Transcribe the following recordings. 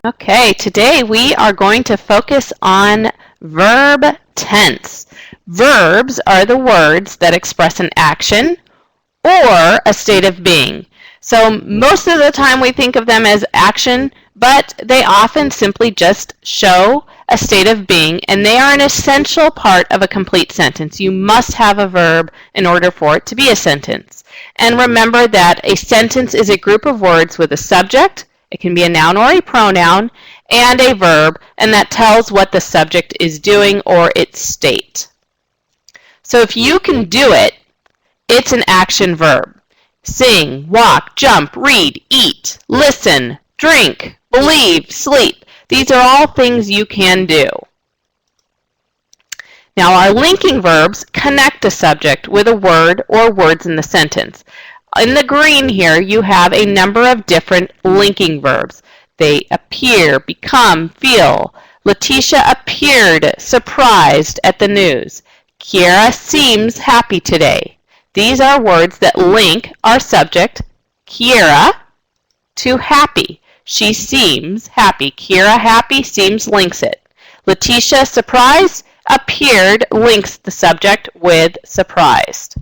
Okay, today we are going to focus on verb tense. Verbs are the words that express an action or a state of being. So most of the time we think of them as action, but they often simply just show a state of being, and they are an essential part of a complete sentence. You must have a verb in order for it to be a sentence. And remember that a sentence is a group of words with a subject, it can be a noun or a pronoun, and a verb, and that tells what the subject is doing or its state. So if you can do it, it's an action verb. Sing, walk, jump, read, eat, listen, drink, believe, sleep. These are all things you can do. Now our linking verbs connect a subject with a word or words in the sentence. In the green here, you have a number of different linking verbs. They appear, become, feel. Letitia appeared surprised at the news. Kiara seems happy today. These are words that link our subject, Kiara, to happy. She seems happy. Kiara happy, seems links it. Letitia surprised, appeared links the subject with surprised.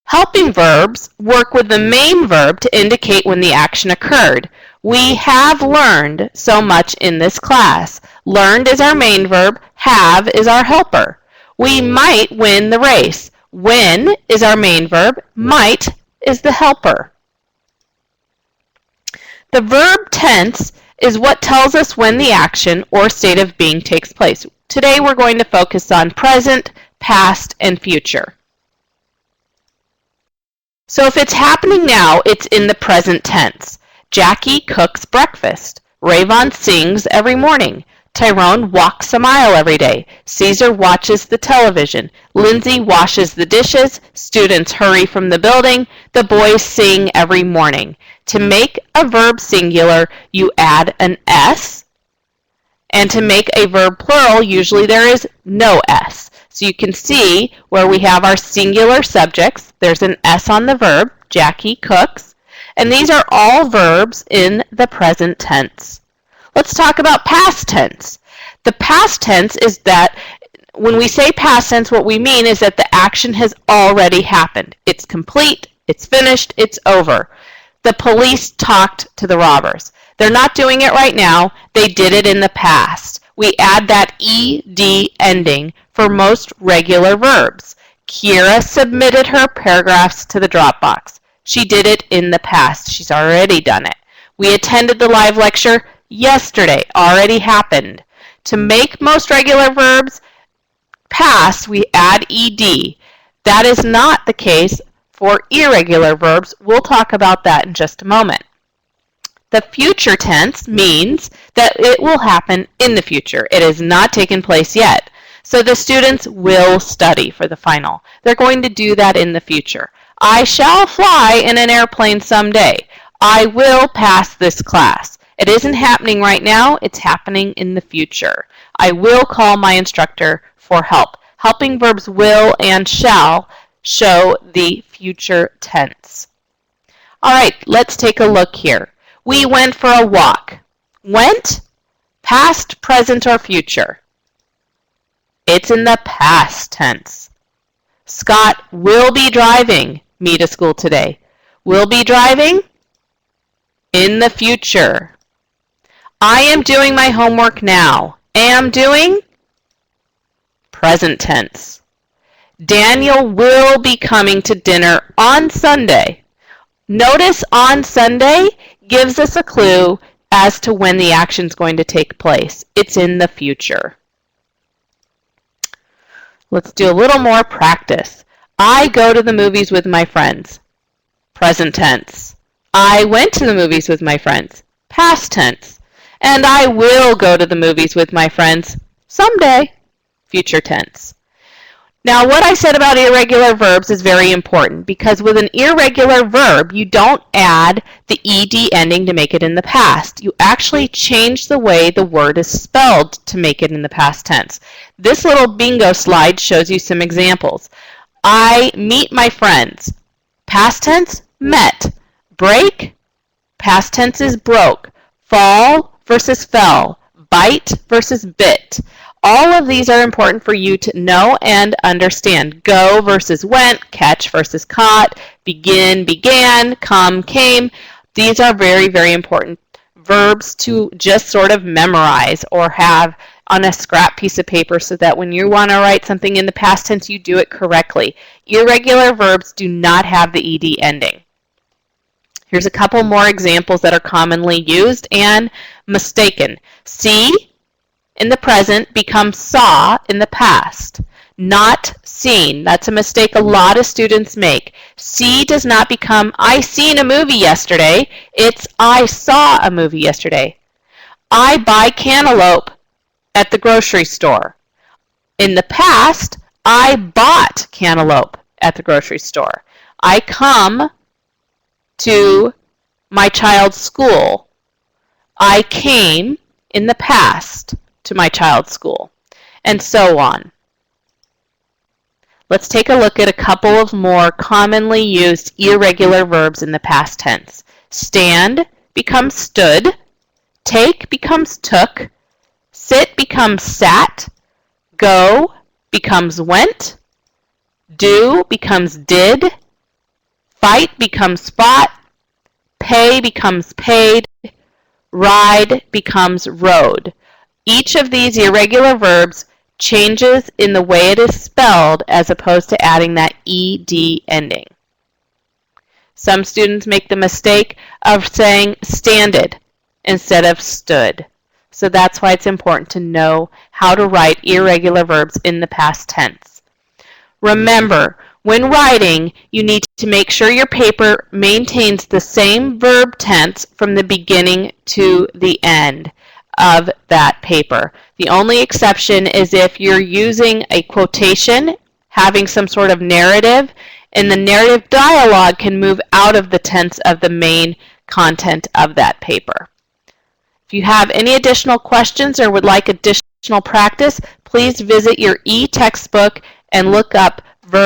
Helping verbs work with the main verb to indicate when the action occurred. We have learned so much in this class. Learned is our main verb, have is our helper. We might win the race. Win is our main verb, might is the helper. The verb tense is what tells us when the action or state of being takes place. Today we're going to focus on present, past, and future. So if it's happening now, it's in the present tense. Jackie cooks breakfast. Rayvon sings every morning. Tyrone walks a mile every day. Caesar watches the television. Lindsay washes the dishes. Students hurry from the building. The boys sing every morning. To make a verb singular, you add an S. And to make a verb plural, usually there is no S. So you can see where we have our singular subjects. There's an S on the verb, Jackie cooks. And these are all verbs in the present tense. Let's talk about past tense. The past tense is that when we say past tense, what we mean is that the action has already happened. It's complete, it's finished, it's over. The police talked to the robbers. They're not doing it right now. They did it in the past. We add that ED ending for most regular verbs. Kiara submitted her paragraphs to the Dropbox. She did it in the past. She's already done it. We attended the live lecture yesterday. Already happened. To make most regular verbs past, we add ED. That is not the case for irregular verbs. We'll talk about that in just a moment. The future tense means that it will happen in the future. It has not taken place yet. So the students will study for the final. They're going to do that in the future. I shall fly in an airplane someday. I will pass this class. It isn't happening right now. It's happening in the future. I will call my instructor for help. Helping verbs will and shall show the future tense. All right, let's take a look here. We went for a walk. Went, past, present, or future. It's in the past tense. Scott will be driving me to school today. Will be driving in the future. I am doing my homework now. Am doing present tense. Daniel will be coming to dinner on Sunday. Notice on Sunday gives us a clue as to when the action is going to take place. It's in the future. Let's do a little more practice. I go to the movies with my friends. Present tense. I went to the movies with my friends. Past tense. And I will go to the movies with my friends someday. Future tense. Now, what I said about irregular verbs is very important because with an irregular verb, you don't add the ED ending to make it in the past. You actually change the way the word is spelled to make it in the past tense. This little bingo slide shows you some examples. I meet my friends. Past tense, met. Break, Past tense is broke. Fall versus fell. Bite versus bit. All of these are important for you to know and understand. Go versus went, catch versus caught, begin, began, come, came. These are very, very important verbs to just sort of memorize or have on a scrap piece of paper so that when you want to write something in the past tense, you do it correctly. Irregular verbs do not have the ed ending. Here's a couple more examples that are commonly used and mistaken. See in the present becomes saw in the past. Not seen. That's a mistake a lot of students make. See does not become I seen a movie yesterday. It's I saw a movie yesterday. I buy cantaloupe at the grocery store. In the past, I bought cantaloupe at the grocery store. I come to my child's school. I came in the past to my child's school, and so on. Let's take a look at a couple of more commonly used irregular verbs in the past tense. Stand becomes stood. Take becomes took. Sit becomes sat. Go becomes went. Do becomes did. Fight becomes fought. Pay becomes paid. Ride becomes rode. Each of these irregular verbs changes in the way it is spelled as opposed to adding that ed ending. Some students make the mistake of saying standed instead of stood. So that's why it's important to know how to write irregular verbs in the past tense. Remember, when writing, you need to make sure your paper maintains the same verb tense from the beginning to the end of that paper. The only exception is if you're using a quotation, having some sort of narrative, and the narrative dialogue can move out of the tense of the main content of that paper. If you have any additional questions or would like additional practice, please visit your e-textbook and look up Verb